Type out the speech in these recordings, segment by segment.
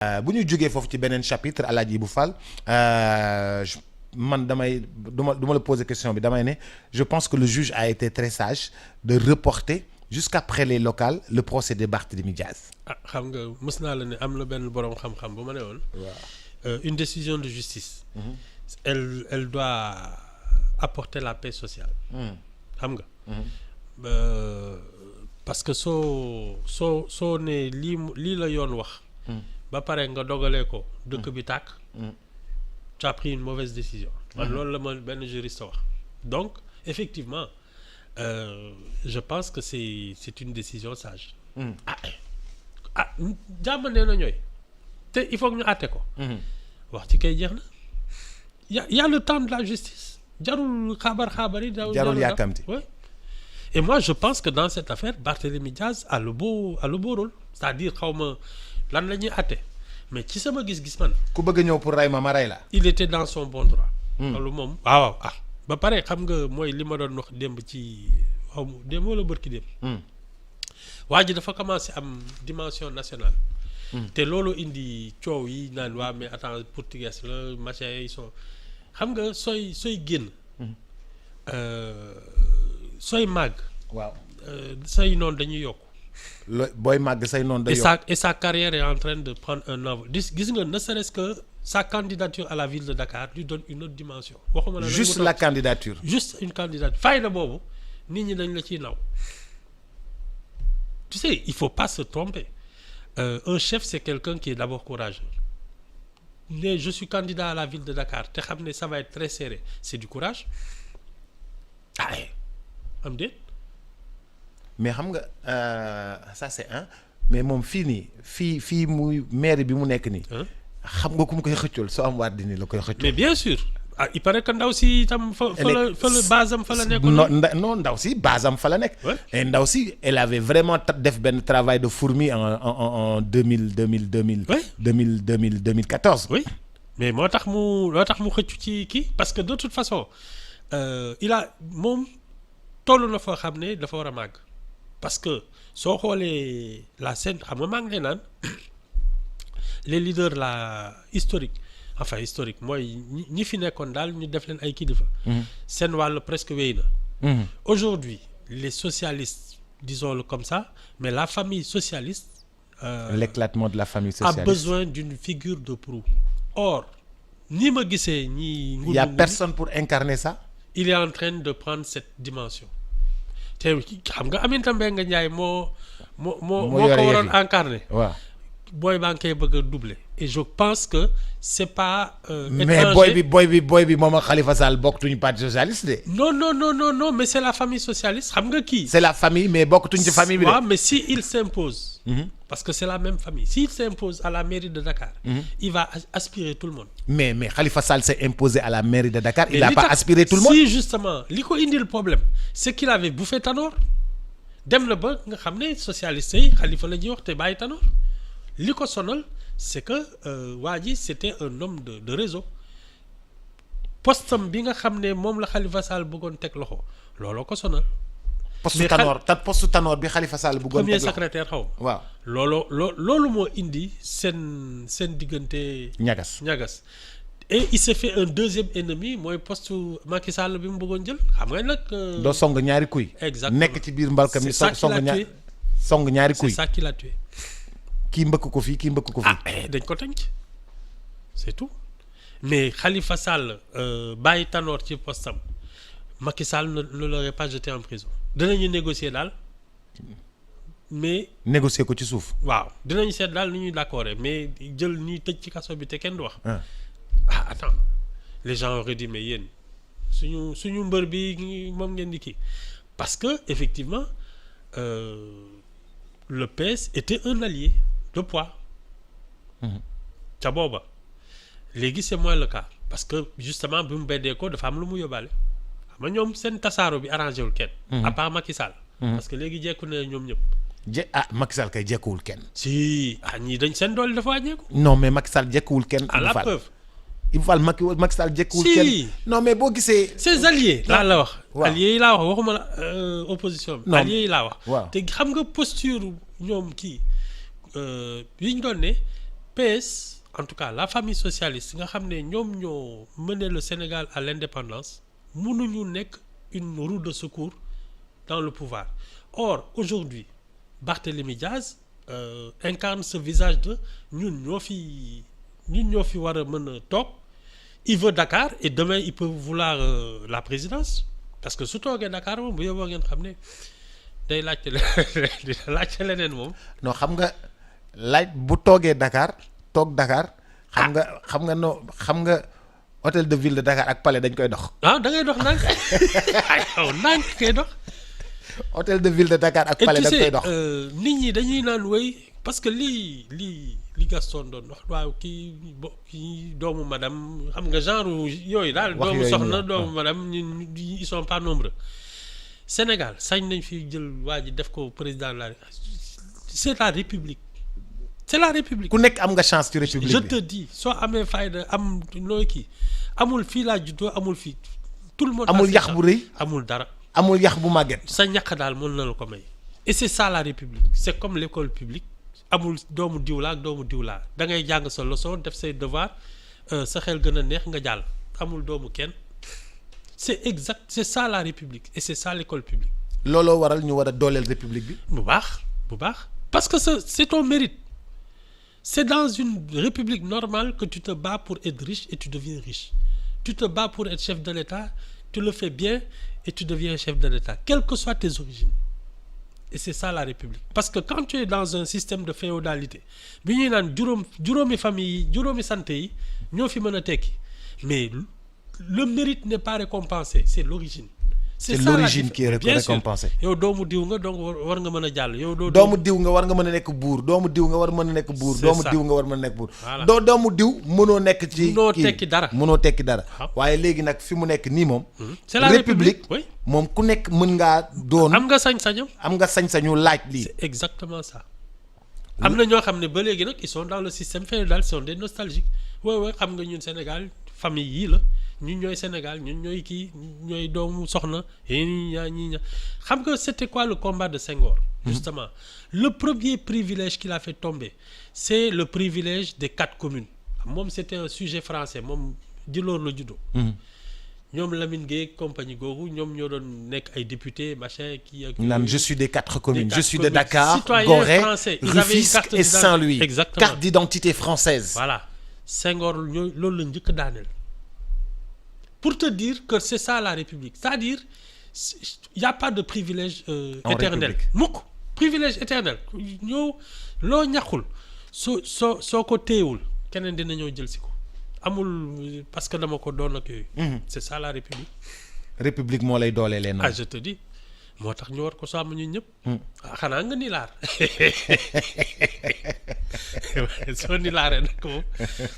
bu ñu jógee foofu ci beneen chapitre Alaaji Ibou Fall man damay du ma la poser question bi damay ne je pense que le juge a été très sage de reporter jusqu'après les locales le procès de Barthélémy Diaz. ah xam nga mës naa la ne am na benn boroom xam-xam bu ma ne woon. waaw une décision de justice. elle doit apporter la paix sociale. xam nga. parce que soo ne lii la yoon wax. ba pare nga dogalee ko dëkk bi tàkk. tu as pris une mauvaise décision. man loolu la ma benn juriste wax. donc effectivement je pense que c'est une décision sage. jàmm nee na ñooy te il faut que ñu àtte ko. wax ci kay jeex na y a le temps de la justice. jarul xaabar yi. jarul yàkkamti oui. Et moi je pense que dans cette affaire Barthélémy Diaz a le beau rôle c'est-à-dire xaw ma lan la ñuy àtte mais ci sama gis-gis man. ku bëgg a ñëw pour rey ma rey la. il était dans son bon droit. loolu moom waaw ba pare xam nga mooy li ma doon wax démb ci xaw ma démb wala bërki démb. waa ji dafa commencé am dimension nationale. te loolu indi coow yi naan waa mais attends portugais la machin yi sont xam nga sooy génn. sooy màgg. waaw say noonu dañuy yokk. booy màgg say noonu day yokk. et sa carrière est en train de prendre un envol gis nga ne serait-ce que sa candidature à la ville de Dakar lui donne une autre dimension. waxuma la juste la candidature. juste une candidature fayda boobu nit ñi dañ la ciy naw. tu sais il faut pas se tromper un chef c'est quelqu'un qui est d'abord courageux. mais je suis candidat à la ville de Dakar te xam ne ça va être très serré c'est du courage. am déet. mais xam nga ça c'est un mais moom fii nii fii muy maire bi mu nekk nii. xam nga ku mu koy xëccool soo am waat di nii la koy xëccool. mais bien sûr il paraît que ndaw si itam fa la base am fa la nekkoon. non ndaw si base am fa la nekk. et ndaw si elle avait vraiment def benn travail de fourmi en 2014. oui mais moo tax mu xëccu ci kii parce que de toute façon moom toll na foo xam ne dafa war a màgg. parce que soo xoolee la scène xam nga maa ngi lay naan les leaders historique mooy ñi fi nekkoon daal ñu def leen ay kilifa. seen wàll presque wéy na. aujourd'hui les socialistes disons-le comme ça mais la famille socialiste. l'éclatement de la famille socialiste a besoin d'une figure de proue. or ni ma gisee ñi. il y a personne pour incarner ça. il est en train de prendre cette dimension. te xam nga Aminata Mbengue Ndiaye moo ko waroon incarné. waaw booy baa ngi koy bëgg a doubler. et je pense que c'est pas. mais booy bi moom ak Khalifa Sall bokkutuñu parti socialiste de. non mais c'est la famille socialiste xam nga kii. c'est la famille mais bokkutuñu ci famille bi de. waaw mais si il s'impose. parce que c'est la même famille s'il s'impose à la mairie de Dakar. il va aspirer tout le monde. mais Khalifa Sall s'est imposé à la mairie de Dakar. il n'a pas aspiré tout le monde. si justement li ko indil problème c'est qu'il avait bouffé Tanor dem na ba nga xam ne socialiste yi Khalifa la ñuy wax te bàyyi Tanor li ko sonal c'est que waa ji c'était un homme de réseau postam bi nga xam ne moom la Khalifa Sall bëggoon teg loxo looloo ko sonal. poste Tanor bi Khalifa Sall bëggoon teg loxo premier secrétaire xaw waaw loolu moo indi seen diggante. ñagas et il s'est fait un deuxième ennemi mooy poste Macky Sall bi mu bëggoon jël xam nga nag. doo song ñaari kuy. exactement nekk ci biir mbalka mi song ñaari kuy. c'est ça qui l'a tué. kii mbëkk ko fii kii mbëkk ko fii. dañ ko tënk c'est tout mais Khalifa Sall bàyyi Tanor ci postam Macky Sall ne l'aurait pas jeté en prison. dinañu négocier daal mais. négocier ko ci suuf. waaw dinañu seet daal ni ñuy d'accord mais jël ñuy tëj ci kaso bi te kenn du wax. Attends les gens auraient dit mais yéen suñu mbër bi moom ngeen di kii parce que effectivement le PS était un allié de poids. ca booba léegi c'est moins le cas parce que justement bi mu beddee ko dafa am lu mu yóbbaale xam nga ñoom seen tasaaro bi arrangé wul kenn. à part Macky Sall. parce que léegi jekku ne ñoom ñëpp. Macky Sall kay jekkuwul kenn. si ñii dañ seen doole dafa wàññeeku. non mais Macky Sall jekkuwul kenn. à la preuve. Ibou Fall Macky Sall jekkuwul kenn. non mais boo gisee. ses alliés. laa la wax. alliés yi laa wax waxuma la opposition bi. alliés yi laa wax. waaw te xam nga posture ñoom kii yi ñu doon ne PS en tout cas la famille socialiste nga xam ne ñoom ñoo mené le Sénégal à l'indépendance mënuñu nekk une roue de secours dans le pouvoir. Or aujourd'hui Barthélémy Diaz incarne ce visage de ñun ñoo fi war a mën a toog. Il veut Dakar et demain il peut vouloir la présidence parce que su toogee Dakar moom bu yóbboo ngeen xam ne day laajte leneen moom. non xam nga laaj bu toogee Dakar toog Dakar. xam nga hôtel de ville de Dakar ak palais dañ koy dox. ah da ngay dox ndànk yow ndànk koy dox. hôtel de ville de Dakar ak palais dañ koy dox. nit ñi dañuy naan wéy parce que li Gaston doon wax waaw kii doomu madame xam nga genre yooyu daal. doomu soxna doomu madame ils sont pas nombreux. Sénégal sañ nañ fi jël waa ji def ko président de la c'est la République. C'est la République. ku nekk am nga chance ci République bi. Je te dis soo amee fayda am looy kii amul fii laa juddoo amul fii tout le monde. amul yax bu rëy amul dara. amul yax bu màgget. sa ñàkk daal mën na la ko may. et c'est ça la République c'est comme l'école publique amul doomu diw laa ak doomu diw laa da ngay jàng sa leçon def say devoir sa xel gën a neex nga jàll amul doomu kenn c'est ça la République et c'est ça l'école publique. looloo waral ñu war a dooleel République bi. bu baax parce que c'est ton mérite. C'est dans une république normale que tu te bats pour être riche et tu deviens riche. Tu te bats pour être chef de l'État, tu le fais bien et tu deviens chef de l'État, quelles que soient tes origines. Et c'est ça la République. Parce que quand tu es dans un système de féodalité, bi ñuy naan juróomi famille yi juróomi santé yi ñoo fi mën a tekki mais le mérite n'est pas récompensé, c'est l'origine. C'est l'origine qui est récompensée. yow doomu diw nga donc war nga mën a jàll yow doomu diw nga war nga mën a nekk buur doomu diw nga war mën a nekk buur doomu diw nga war mën a nekk buur doomu diw mënoo nekk ci mënoo tekki dara waaye léegi nag fi mu nekk nii moom c'est la République moom ku nekk mën ngaa doon am nga sañ-sañu laaj lii c'est exactement ça. am na ñoo xam ne ba léegi nag ils sont dans le système féodal, ils sont des nostalgiques xam nga ñun Sénégal famille yii la ñun ñooy Sénégal ñun ñooy kii ñooy doomu soxna ñi xam nga c'était quoi le combat de Senghor justement le premier privilège qu'il a fait tomber c'est le privilège des 4 communes moom c'était un sujet français moom Djilor la juddoo ñoom Lamine Gueye compagnie googu ñoom ñoo doon nekk ay député machin kii ak naan je suis des 4 communes je suis de Dakar Gorée Rufisque et Saint-Louis exactement carte d'identité française. Voilà Senghor loolu la njëkk daaneel. Pour te dire que c'est ça la République, c'est-à-dire il y a pas de privilège éternel mukk privilège éternel ñëw loo ñaxul soo ko téewul keneen dina ñëw jël si ko amul parce que dama ko doon ak yooyu. C'est ça la République. République moo lay dooleelee noonu. Je te dis moo tax ñu war ko sàmm ñun ñëpp. xanaa nga nilaar soo nilaaree nag moom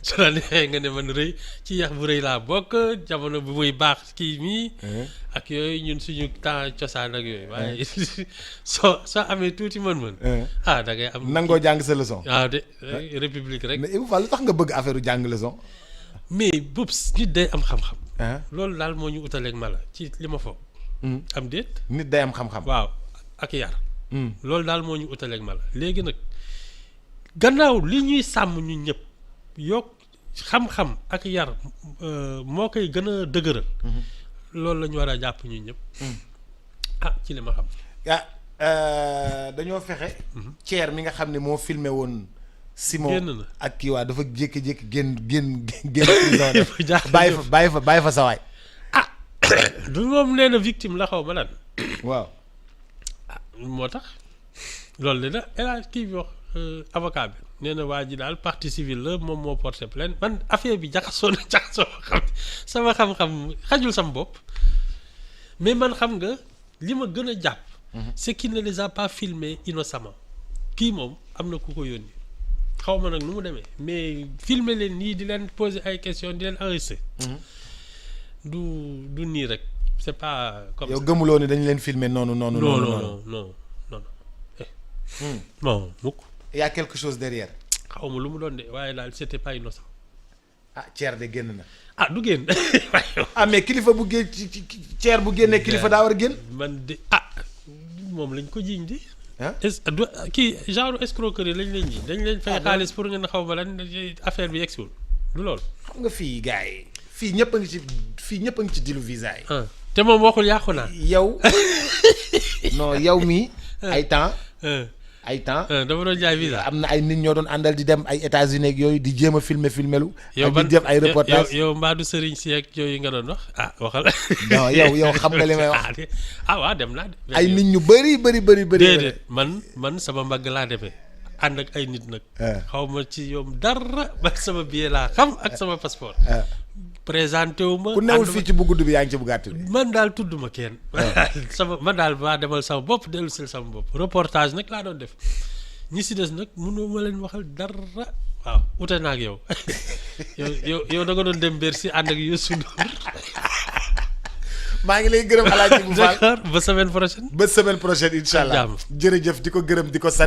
su la neexee nga ne man rëy ci yax bu rëy laa bokk jamono bu muy baax kii mii ak yooyu ñun suñu temps cosaan ak yooyu waaye soo amee tuuti mën-mën. Da ngay am nangoo jàng sa leçon. de République rek. mais Ibou Fall lu tax nga bëgg affaire jàng leçon. mais bubs nit day am xam-xam. loolu daal moo ñu utaleeg mala ci li ma foog. am déet. nit day am xam-xam. waaw ak yar. loolu daal moo ñu utaleeg mala léegi nag gannaaw li ñuy sàmm ñun ñëpp yokk xam-xam ak yar moo koy gën a dëgëral. loolu la ñu war a jàpp ñun ñëpp. ci li ma xam. dañoo fexe. Thier mi nga xam ne moo filmé woon. Simon ak kii waa dafa jékki-jékki génn prison bàyyi fa sawaay. du moom nee na victime la xaw ma lan. waaw. moo tax loolu de la kii bi wax avocat bi nee na waa ji daal partie civile la moom moo porté plainte man affaire bi jaxasoo xam sama xam-xam xajul sama bopp mais man xam nga li ma gën a jàpp. c'est qu'il ne les a pas filmés innocemment kii moom am na ku ko yónni xaw ma nag nu mu demee mais filmer leen nii di leen poser ay questions di leen enregistrer. du nii rek c'est pas comme ça. yow gëmuloo ni dañu leen filmer noonu. non mukk. il y a quelque chose derrière. xaw ma lu mu doon de waaye daal c'était pas innocent. Thier de génn na. du génn. mais kilifa bu génn ci Thier bu génnee kilifa daa war a génn. man de moom lañ ko jiiñ di est kii genre escroquerie lañ leen ji dañ leen fay xaalis pour ngeen xaw ma lan affaire bi yegsiwul du loolu. xam nga fii gars yi fii ñëpp a ngi ci dilu visa yi. te moom waxul yàqu naa. yow non yow mii. ay temps. dama doon jaay visa. am na ay nit ñoo doon àndal di dem ay États-Unis ak yooyu di jéem a filmelu. yow di def ay reportage yow mbaa du sëriñ si ak yooyu nga doon wax waxal. non yow xam nga li may wax. waaw dem naa. ay nit ñu bëri. déedéet man sama mbagg laa demee ànd ak ay nit nag. xaw ma ci yow dara ba sama billet laa xam ak sama passeport. présenté wu ma. ku newul fii ci bu gudd bi yaa ngi ci bu gàtt bi. man daal tudd ma kenn. man daal maa demal sama bopp dellu si sama bopp reportage nag laa doon def ñi si des nag mënoo ma leen waxal dara. waaw ute naa ak yow yow da nga doon dem Bercy ànd ak Youssou Ndour. maa ngi lay gërëm Alaaji bu Fall. ba semaine prochaine. ba semaine prochaine incha allah jërëjëf di ko gërëm di ko sant.